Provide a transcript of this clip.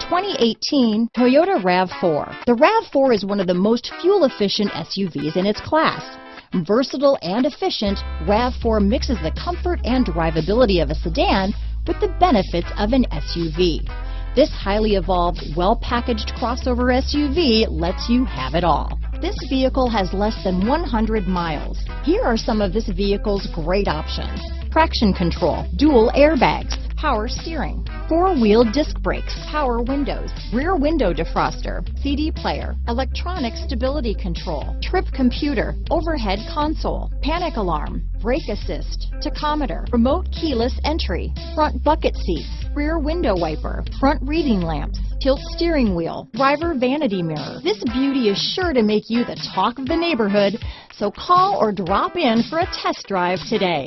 2018 Toyota RAV4. The RAV4 is one of the most fuel-efficient SUVs in its class. Versatile and efficient, RAV4 mixes the comfort and drivability of a sedan with the benefits of an SUV. This highly evolved, well-packaged crossover SUV lets you have it all. This vehicle has less than 100 miles. Here are some of this vehicle's great options: traction control, dual airbags, power steering, four-wheel disc brakes, power windows, rear window defroster, CD player, electronic stability control, trip computer, overhead console, panic alarm, brake assist, tachometer, remote keyless entry, front bucket seats, rear window wiper, front reading lamps, tilt steering wheel, driver vanity mirror. This beauty is sure to make you the talk of the neighborhood, so call or drop in for a test drive today.